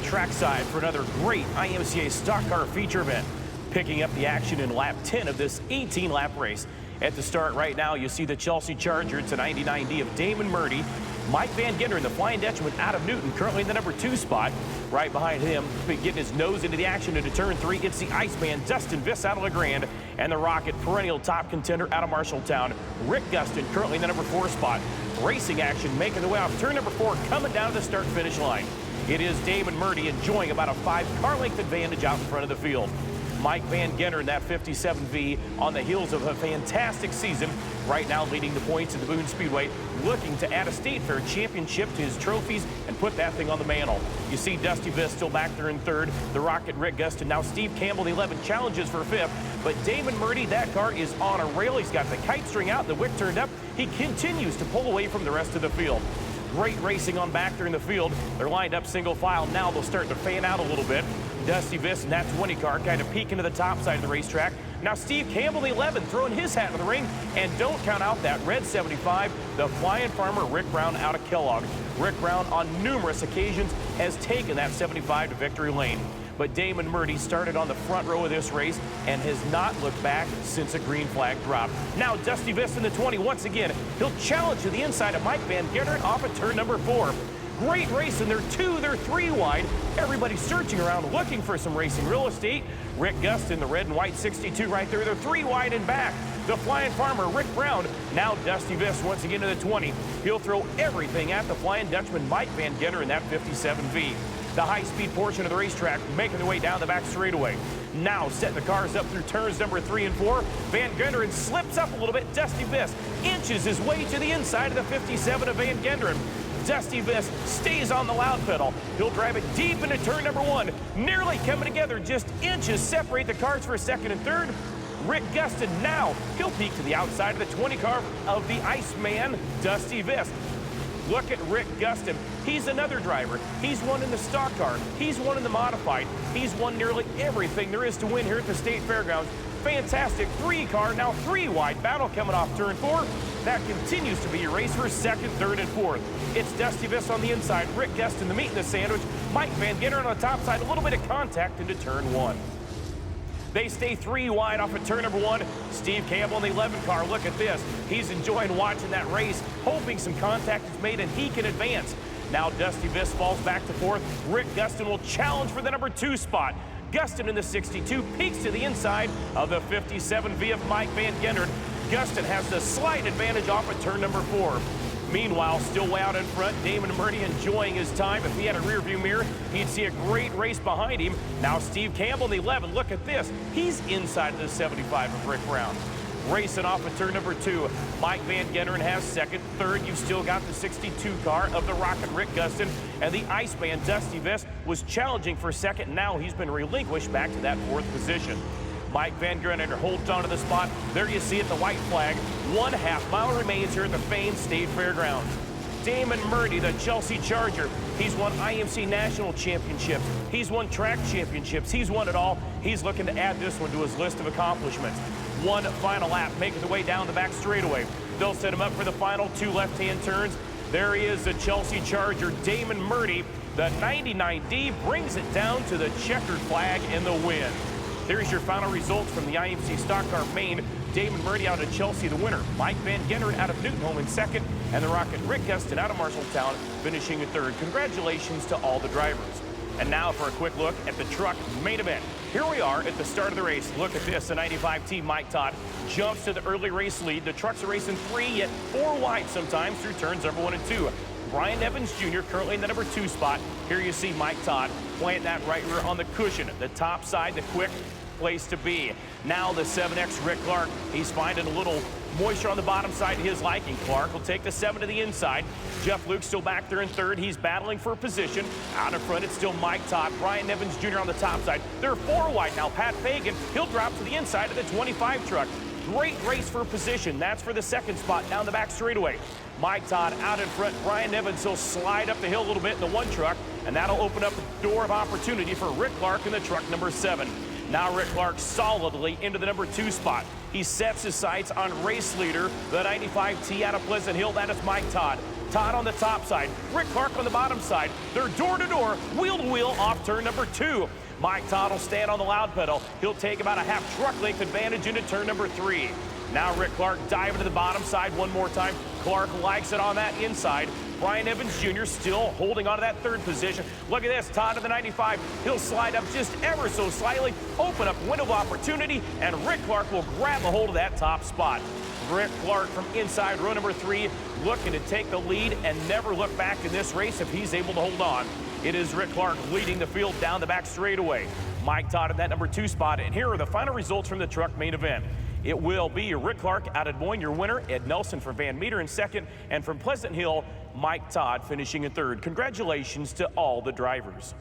trackside for another great IMCA stock car feature event. Picking up the action in lap 10 of this 18-lap race. At the start right now, you see the Chelsea Charger. It's a 99D of Damon Murdy. Mike Van Genderen, the Flying Dutchman out of Newton, currently in the number 2 spot. Right behind him, getting his nose into the action into turn 3, it's the Iceman, Dustin Viss out of LeGrand, and the Rocket, perennial top contender out of Marshalltown, Rick Gustin, currently in the number 4 spot. Racing action making the way off turn number 4, coming down to the start-finish line. It is Damon Murdy enjoying about a 5-car length advantage out in front of the field. Mike Van Genderen, that 57V, on the heels of a fantastic season, right now leading the points in the Boone Speedway, looking to add a State Fair championship to his trophies and put that thing on the mantle. You see Dusty Viss still back there in 3rd, the Rocket, Rick Gustin. Now Steve Campbell, the 11, challenges for 5th, but Damon Murdy, that car is on a rail. He's got the kite string out, the wick turned up. He continues to pull away from the rest of the field. Great racing on back there in the field. They're lined up single file. Now they'll start to fan out a little bit. Dusty Viss and that 20 car kind of peeking to the top side of the racetrack. Now Steve Campbell, the 11, throwing his hat in the ring. And don't count out that red 75, the Flying Farmer Rick Brown out of Kellogg. Rick Brown on numerous occasions has taken that 75 to victory lane. But Damon Murdy started on the front row of this race and has not looked back since a green flag drop. Now Dusty Viss in the 20 once again. He'll challenge to the inside of Mike Van Genderen off at turn number 4. Great race, and they're 2, they're 3 wide. Everybody's searching around looking for some racing real estate. Rick Gustin, the red and white 62 right there. They're 3 wide and back. The Flying Farmer, Rick Brown. Now Dusty Viss once again to the 20. He'll throw everything at the Flying Dutchman, Mike Van Genderen, that 57V. The high-speed portion of the racetrack making their way down the back straightaway. Now setting the cars up through turns number 3 and 4. Van Genderen slips up a little bit. Dusty Viss inches his way to the inside of the 57 of Van Genderen. Dusty Viss stays on the loud pedal. He'll drive it deep into turn number 1. Nearly coming together, just inches separate the cars for 2nd and 3rd. Rick Gustin now, he'll peek to the outside of the 20 car of the Iceman, Dusty Viss. Look at Rick Gustin. He's another driver. He's won in the stock car. He's won in the modified. He's won nearly everything there is to win here at the State Fairgrounds. Fantastic 3-car, now 3 wide battle coming off turn 4. That continues to be a race for 2nd, 3rd, and 4th. It's Dusty Viss on the inside, Rick Gustin, the meat in the sandwich, Mike Van Genderen on the top side, a little bit of contact into turn 1. They stay 3 wide off of turn number 1. Steve Campbell in the 11 car, look at this. He's enjoying watching that race, hoping some contact is made and he can advance. Now Dusty Viss falls back to 4th. Rick Gustin will challenge for the number 2 spot. Gustin in the 62 peeks to the inside of the 57V of Mike Van Genderen. Gustin has the slight advantage off of turn number 4. Meanwhile, still way out in front, Damon Murdy enjoying his time. If he had a rear view mirror, he'd see a great race behind him. Now Steve Campbell in the 11, look at this. He's inside of the 75 of Rick Brown. Racing off of turn number 2, Mike Van Genderen has 2nd. 3rd, you've still got the 62 car of the Rocket, Rick Gustin. And the Iceman, Dusty Viss, was challenging for 2nd. Now he's been relinquished back to that 4th position. Mike Van Genderen holds onto the spot. There you see it, the white flag. 1/2 mile remains here at the famed State Fairgrounds. Damon Murdy, the Chelsea Charger. He's won IMC National Championships. He's won track championships. He's won it all. He's looking to add this one to his list of accomplishments. One final lap, making the way down the back straightaway. They'll set him up for the final 2 left-hand turns. There he is, the Chelsea Charger, Damon Murdy. The 99D brings it down to the checkered flag in the win. Here's your final results from the IMC Stock Car Main. Damon Murdy out of Chelsea, the winner. Mike Van Genderen out of Newton home in 2nd. And the Rocket, Rick Gustin out of Marshalltown, finishing in 3rd. Congratulations to all the drivers. And now for a quick look at the truck main event. Here we are at the start of the race. Look at this, the 95T Mike Todd jumps to the early race lead. The trucks are racing 3, yet 4 wide sometimes through turns number 1 and 2. Brian Evans Jr. currently in the number 2 spot. Here you see Mike Todd planting that right rear on the cushion. The top side, the quick place to be. Now the 7X Rick Clark, he's finding a little moisture on the bottom side to his liking. Clark will take the 7 to the inside. Jeff Luke still back there in 3rd. He's battling for position. Out in front, it's still Mike Todd. Brian Evans Jr. on the top side. They're 4 wide now. Pat Fagan, he'll drop to the inside of the 25 truck. Great race for position. That's for the 2nd spot down the back straightaway. Mike Todd out in front. Brian Evans will slide up the hill a little bit in the 1 truck, and that'll open up a door of opportunity for Rick Clark in the truck number 7. Now Rick Clark solidly into the number 2 spot. He sets his sights on race leader, the 95T out of Pleasant Hill. That is Mike Todd. Todd on the top side, Rick Clark on the bottom side. They're door-to-door, wheel-to-wheel off turn number 2. Mike Todd will stand on the loud pedal. He'll take about a half truck length advantage into turn number 3. Now Rick Clark diving to the bottom side one more time. Clark likes it on that inside. Brian Evans Jr. still holding on to that 3rd position. Look at this, Todd to the 95. He'll slide up just ever so slightly, open up window of opportunity, and Rick Clark will grab a hold of that top spot. Rick Clark from inside row number 3 looking to take the lead and never look back in this race if he's able to hold on. It is Rick Clark leading the field down the back straightaway. Mike Todd in that number 2 spot, and here are the final results from the truck main event. It will be Rick Clark out of Des Moines, your winner. Ed Nelson from Van Meter in 2nd, and from Pleasant Hill, Mike Todd finishing in 3rd. Congratulations to all the drivers.